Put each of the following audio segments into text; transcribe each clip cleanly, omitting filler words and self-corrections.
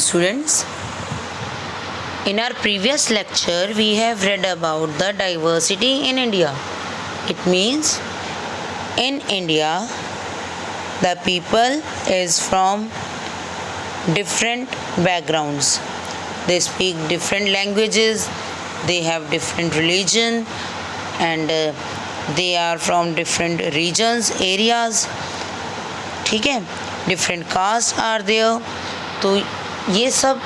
students, in our previous lecture we have read about the diversity in India. It means in India the people is from different backgrounds. They speak different languages, they have different religion, and they are from different regions, areas. ठीक है, different caste are there. तो ये सब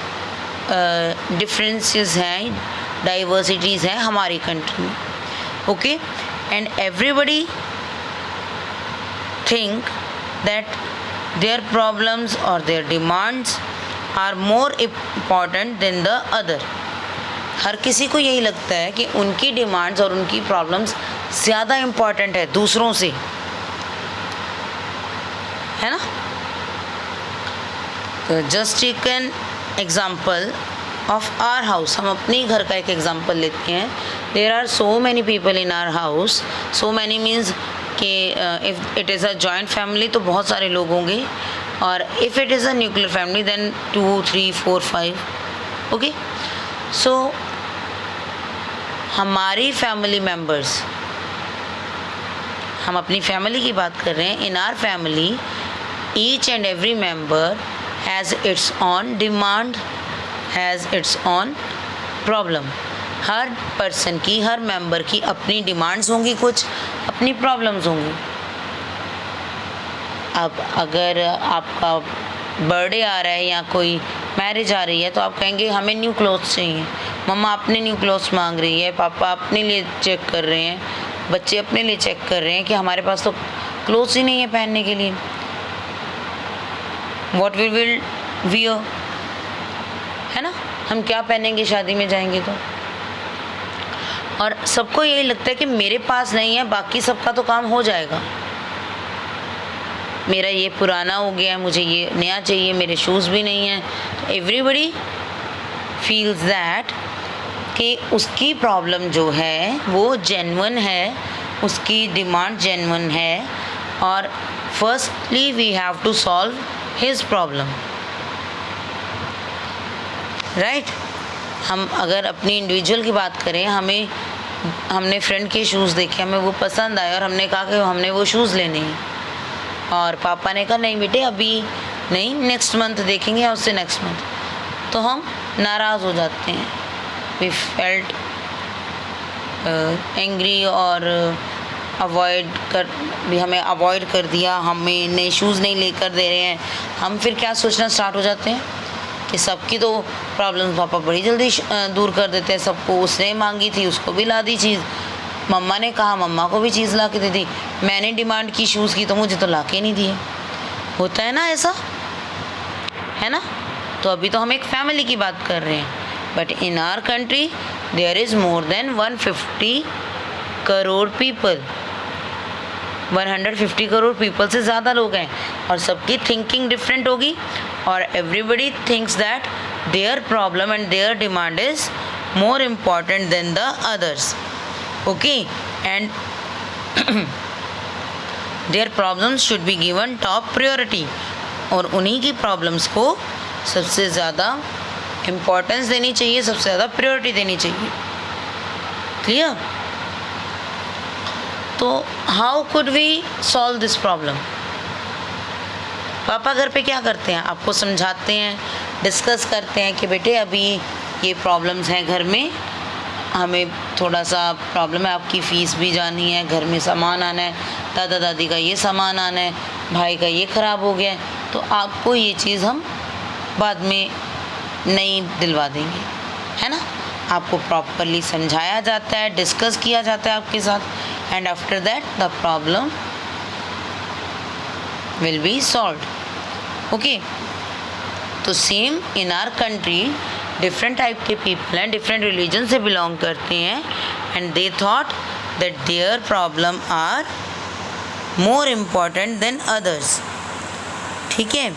differences हैं, diversities हैं हमारी country में. Okay, and everybody think that their problems और their demands are more important than the other. हर किसी को यही लगता है कि उनकी डिमांड्स और उनकी प्रॉब्लम्स ज़्यादा इम्पॉर्टेंट है दूसरों से, है ना. तो just take an example of our house. हम अपने घर का एक एग्जाम्पल लेते हैं. There are so many people in our house. So many means कि if it is a joint family तो बहुत सारे लोग होंगे, और if it is a nuclear family then 2, 3, 4, 5. Okay, so हमारी फैमिली मेम्बर्स, हम अपनी फैमिली की बात कर रहे हैं. In our family each and every member has its own demand, has its own problem. Her person की, हर मेंबर की अपनी डिमांड्स होंगी, कुछ अपनी प्रॉब्लम्स होंगी. अब अगर आपका बर्थडे आ रहा है या कोई मैरिज आ रही है तो आप कहेंगे हमें न्यू क्लोथ्स चाहिए. मम्मा अपने न्यू क्लोथ्स मांग रही है, पापा अपने लिए चेक कर रहे हैं, बच्चे अपने लिए चेक कर रहे हैं कि हमारे पास तो क्लोथ्स ही नहीं है पहनने के लिए. What we will wear, है ना, हम क्या पहनेंगे शादी में जाएंगे तो. और सबको यही लगता है कि मेरे पास नहीं है, बाकी सबका तो काम हो जाएगा. मेरा ये पुराना हो गया है, मुझे ये नया चाहिए, मेरे शूज़ भी नहीं हैं. एवरीबडी फील्स दैट कि उसकी प्रॉब्लम जो है वो जेन्युइन है, उसकी डिमांड जेन्युइन है, और firstly we have to solve his problem. Right. हम अगर अपनी इंडिविजुअल की बात करें, हमने फ्रेंड के शूज़ देखे, हमें वो पसंद आए और हमने कहा कि हमने वो शूज़ लेने हैं, और पापा ने कहा नहीं बेटे अभी नहीं, नेक्स्ट मंथ देखेंगे या उससे नेक्स्ट मंथ. तो हम नाराज़ हो जाते हैं. वी फेल्ट एंग्री, और हमें अवॉइड कर दिया, हमें नए शूज़ नहीं लेकर दे रहे हैं. हम फिर क्या सोचना स्टार्ट हो जाते हैं कि सबकी तो प्रॉब्लम्स पापा बड़ी जल्दी दूर कर देते हैं. सबको, उसने मांगी थी उसको भी ला दी चीज़, मम्मा ने कहा मम्मा को भी चीज़ ला के दे दी, मैंने डिमांड की शूज़ की तो मुझे तो ला के नहीं दिए. होता है ना ऐसा, है ना. तो अभी तो हम एक फैमिली की बात कर रहे हैं, but in our country there is more than 150 crore people. 150 crore people से ज़्यादा लोग हैं, और सबकी थिंकिंग डिफरेंट होगी, और everybody thinks that their problem and their demand is more important than the others. Okay, and their problems should be given top priority, और उन्हीं की प्रॉब्लम्स को सबसे ज़्यादा इम्पोर्टेंस देनी चाहिए, सबसे ज़्यादा प्रायोरिटी देनी चाहिए. क्लियर. तो how could we solve this problem. पापा घर पे क्या करते हैं, आपको समझाते हैं, डिस्कस करते हैं कि बेटे अभी ये प्रॉब्लम्स हैं घर में, हमें थोड़ा सा प्रॉब्लम है, आपकी फ़ीस भी जानी है, घर में सामान आना है, दादा दादी का ये सामान आना है, भाई का ये ख़राब हो गया है, तो आपको ये चीज़ हम बाद में नहीं दिलवा देंगे, है ना. आपको प्रॉपरली समझाया जाता है, डिस्कस किया जाता है आपके साथ, and after that the problem will be solved. Okay. तो same in our country different type के पीपल हैं, डिफरेंट रिलीजन से बिलोंग करते हैं, and they thought that their problem are more important than others. ठीक है,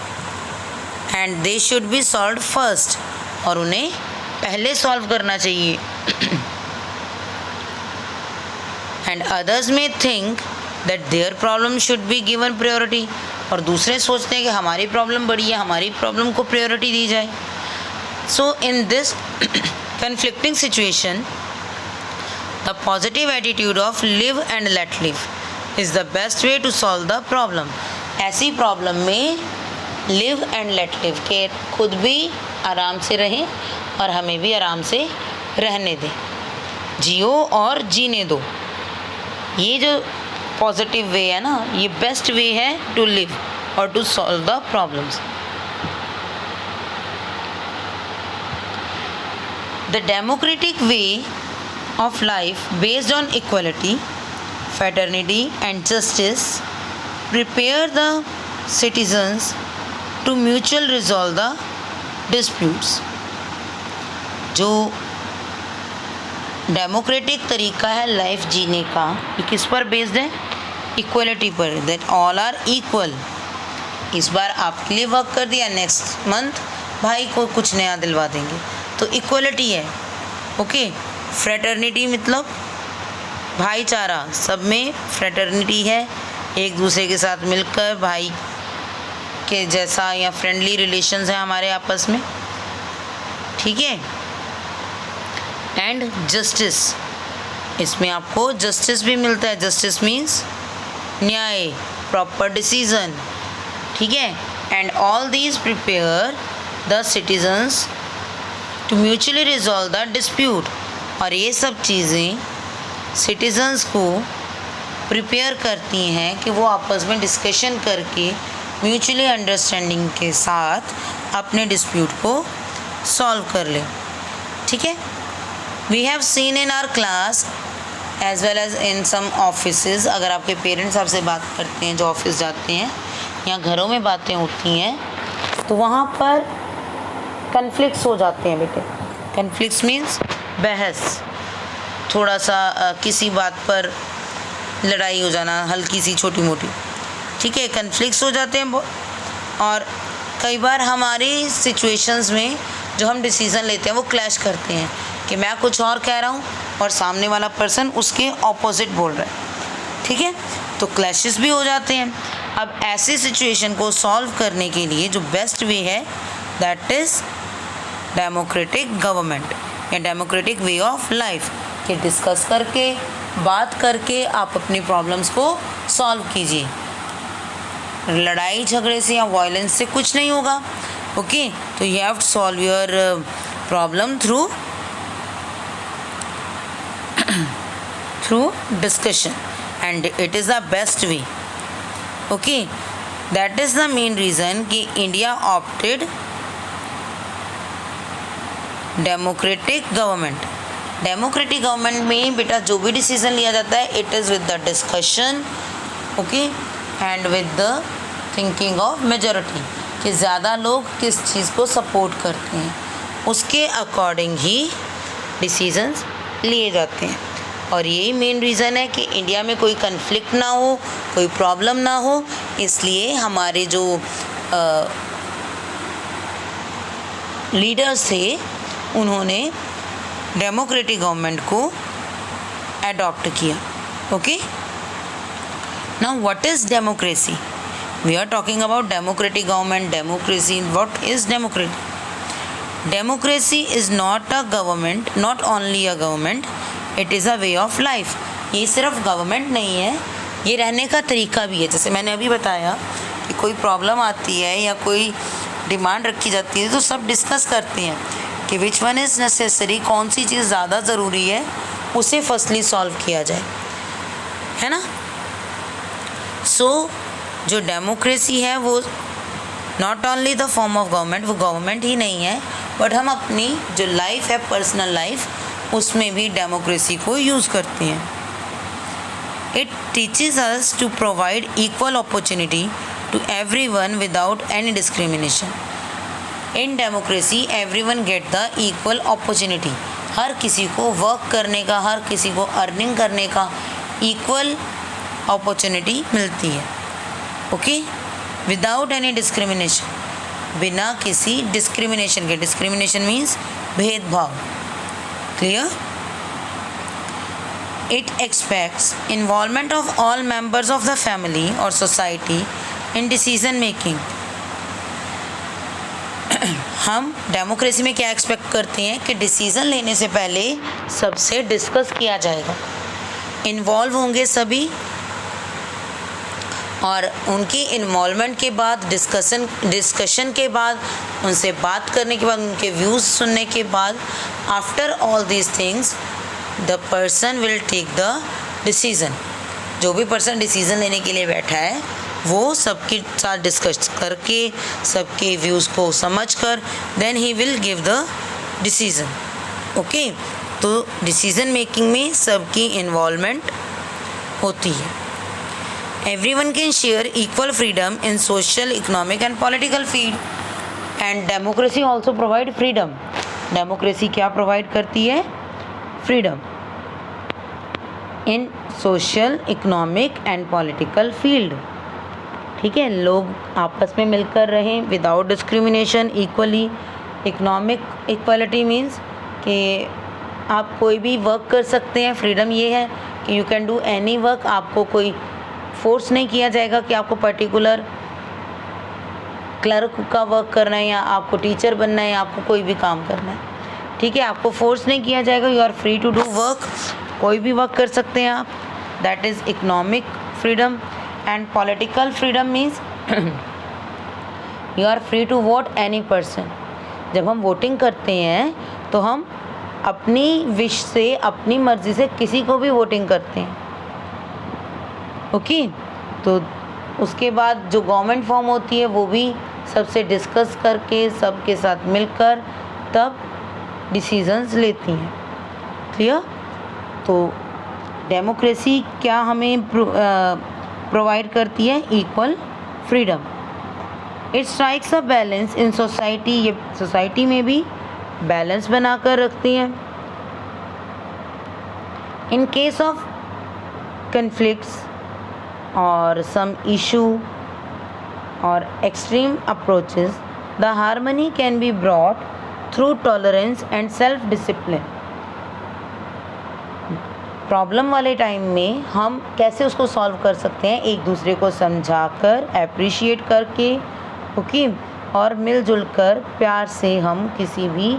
and they should be solve first, और उन्हें पहले सॉल्व करना चाहिए. And others may think that their problem should be given priority, और दूसरे सोचते हैं कि हमारी प्रॉब्लम बड़ी है, हमारी प्रॉब्लम को प्रायोरिटी दी जाए. So in this conflicting situation, the positive attitude of live and let live is the best way to solve the problem. ऐसी प्रॉब्लम में लिव एंड लेट लिव के खुद भी आराम से रहें और हमें भी आराम से रहने दें, जियो और जीने दो। ये जो पॉजिटिव वे है ना, ये बेस्ट वे है टू लिव और to solve the problems. The democratic way of life based on equality, fraternity and justice prepare the citizens to mutual resolve the disputes। जो डेमोक्रेटिक तरीका है लाइफ जीने का, ये किस पर बेस्ड है? इक्वलिटी पर, दैट ऑल आर इक्वल। इस बार आपके लिए वर्क कर दिया, नेक्स्ट मंथ भाई को कुछ नया दिलवा देंगे, तो इक्वलिटी है। ओके, फ्रेटर्निटी मतलब भाईचारा, सब में फ्रेटर्निटी है, एक दूसरे के साथ मिलकर भाई के जैसा या फ्रेंडली रिलेशंस हैं हमारे आपस में, ठीक है। एंड जस्टिस, इसमें आपको जस्टिस भी मिलता है। जस्टिस मीन्स न्याय, प्रॉपर डिसीजन, ठीक है। And all these prepare the citizens two mutually resolve the dispute, और ये सब चीज़ें सिटीजन्स को प्रिपेयर करती हैं कि वो आपस में डिस्कशन करके म्यूचुअली अंडरस्टैंडिंग के साथ अपने डिस्प्यूट को सॉल्व कर लें, ठीक है। We have seen in our class as well as in some offices, अगर आपके पेरेंट्स आपसे बात करते हैं जो ऑफिस जाते हैं या घरों में बातें होती हैं, तो वहाँ पर कन्फ्लिक्ट्स हो जाते हैं बेटे। कन्फ्लिक्ट्स मीन्स बहस, थोड़ा सा किसी बात पर लड़ाई हो जाना, हल्की सी छोटी मोटी, ठीक है, कन्फ्लिक्ट्स हो जाते हैं। और कई बार हमारी सिचुएशंस में जो हम डिसीज़न लेते हैं वो क्लैश करते हैं कि मैं कुछ और कह रहा हूँ और सामने वाला पर्सन उसके ऑपोजिट बोल रहा है, ठीक है, तो क्लैशेस भी हो जाते हैं। अब ऐसी सिचुएशन को सॉल्व करने के लिए जो बेस्ट वे है दैट इज़ डेमोक्रेटिक गवर्नमेंट या डेमोक्रेटिक वे ऑफ लाइफ, कि डिस्कस करके, बात करके आप अपनी प्रॉब्लम्स को सॉल्व कीजिए। लड़ाई झगड़े से या वायलेंस से कुछ नहीं होगा, ओके। तो you have to solve your problem through discussion and it is the best way, okay. That is the main reason कि India opted democratic government. Democratic government में बेटा जो भी डिसीजन लिया जाता है it is with the discussion, okay, and with the thinking of majority, कि ज़्यादा लोग किस चीज़ को सपोर्ट करते हैं उसके अकॉर्डिंग ही डिसीजंस लिए जाते हैं। और यही मेन रीज़न है कि इंडिया में कोई कन्फ्लिक्ट ना हो, कोई प्रॉब्लम ना हो, इसलिए हमारे जो लीडर्स थे उन्होंने डेमोक्रेटिक गवर्नमेंट को अडॉप्ट किया, okay. Now what is democracy? We are talking about democratic government, democracy. What is democracy? Democracy is not a government, not only a government, it is a way of life. ये सिर्फ government नहीं है, ये रहने का तरीका भी है। जैसे मैंने अभी बताया कि कोई प्रॉब्लम आती है या कोई डिमांड रखी जाती है तो सब डिस्कस करते हैं कि विच वन इज़ नेसेसरी, कौन सी चीज़ ज़्यादा ज़रूरी है, उसे फर्स्टली सॉल्व किया जाए, है ना। सो जो डेमोक्रेसी है वो not only the form of government, वो गवर्नमेंट ही नहीं है, बट हम अपनी जो लाइफ है, पर्सनल लाइफ, उसमें भी डेमोक्रेसी को यूज़ करते हैं। It teaches us to provide equal opportunity to everyone without any discrimination. In democracy everyone get the equal opportunity, हर किसी को वर्क करने का, हर किसी को अर्निंग करने का इक्वल अपॉर्चुनिटी मिलती है, ओके, विदाउट एनी डिस्क्रिमिनेशन, बिना किसी डिस्क्रिमिनेशन के। डिस्क्रिमिनेशन मीन्स भेदभाव, clear. It aspects involvement of all members of the family और सोसाइटी इन डिसीजन मेकिंग। हम डेमोक्रेसी में क्या एक्सपेक्ट करते हैं कि डिसीज़न लेने से पहले सबसे डिस्कस किया जाएगा, इन्वॉल्व होंगे सभी, और उनकी इन्वॉल्वमेंट के बाद डिस्कशन के बाद, उनसे बात करने के बाद, उनके व्यूज़ सुनने के बाद, after all these things the person will take the decision. जो भी पर्सन डिसीज़न लेने के लिए बैठा है वो सबके साथ डिस्कस करके, सबके व्यूज़ को समझकर देन ही will give the decision. Okay, तो डिसीज़न मेकिंग में सबकी इन्वॉल्वमेंट होती है। Everyone can share equal freedom in social, economic and political field and democracy also provide freedom. Democracy क्या प्रोवाइड करती है? Freedom in social, economic and political field. ठीक है, लोग आपस में मिलकर रहें without discrimination, equally. Economic equality means कि आप कोई भी वर्क कर सकते हैं। फ्रीडम ये है कि you can do any work, आपको कोई फोर्स नहीं किया जाएगा कि आपको पर्टिकुलर क्लर्क का वर्क करना है या आपको टीचर बनना है या आपको कोई भी काम करना है। ठीक है, आपको फोर्स नहीं किया जाएगा, you are free to do work, कोई भी वर्क कर सकते हैं आप। That is economic freedom. And political freedom means you are free to vote any person. जब हम वोटिंग करते हैं तो हम अपनी विश से, अपनी मर्ज़ी से किसी को भी वोटिंग करते हैं। ओके, तो उसके बाद जो गवर्नमेंट फॉर्म होती है वो भी सबसे डिस्कस करके, सबके साथ मिलकर तब डिसीजंस लेती हैं। क्लियर? तो डेमोक्रेसी क्या हमें प्रोवाइड करती है? Equal freedom. It strikes a balance in society. ये सोसाइटी में भी बैलेंस बना कर रखती हैं। इन केस ऑफ कन्फ्लिक्ट्स और सम इशू और extreme approaches, the harmony can be brought through tolerance and self discipline. Problem वाले टाइम में हम कैसे उसको सॉल्व कर सकते हैं? एक दूसरे को समझाकर, अप्रिशिएट करके, ओके, और मिलजुल कर प्यार से हम किसी भी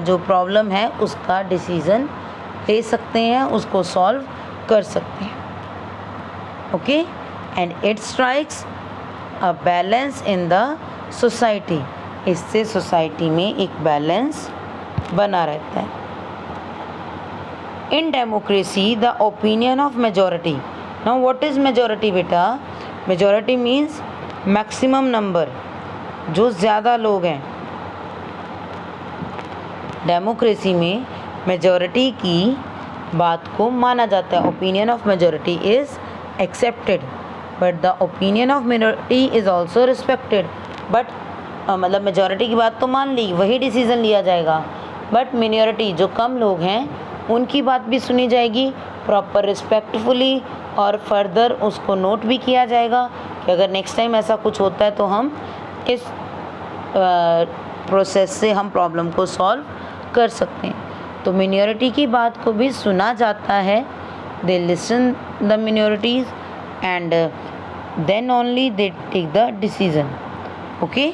जो प्रॉब्लम है उसका डिसीज़न ले सकते हैं, उसको सॉल्व कर सकते हैं। Okay, and it strikes a balance in the society. इससे सोसाइटी में एक बैलेंस बना रहता है। In democracy the opinion of majority. Now what is majority बेटा? मेजॉरिटी मीन्स मैक्सिमम नंबर, जो ज़्यादा लोग हैं। डेमोक्रेसी में मेजॉरिटी की बात को माना जाता है। Opinion of majority is accepted but the opinion of minority is also respected. But मतलब मेजॉरिटी की बात तो मान ली, वही डिसीज़न लिया जाएगा, बट मिनॉरिटी जो कम लोग हैं उनकी बात भी सुनी जाएगी प्रॉपर रिस्पेक्टफुली, और फर्दर उसको नोट भी किया जाएगा कि अगर नेक्स्ट टाइम ऐसा कुछ होता है तो हम इस प्रोसेस से हम प्रॉब्लम को सॉल्व कर सकते हैं। तो मिनॉरिटी की बात को भी सुना जाता है। They listen the minorities and then only they take the decision. Okay.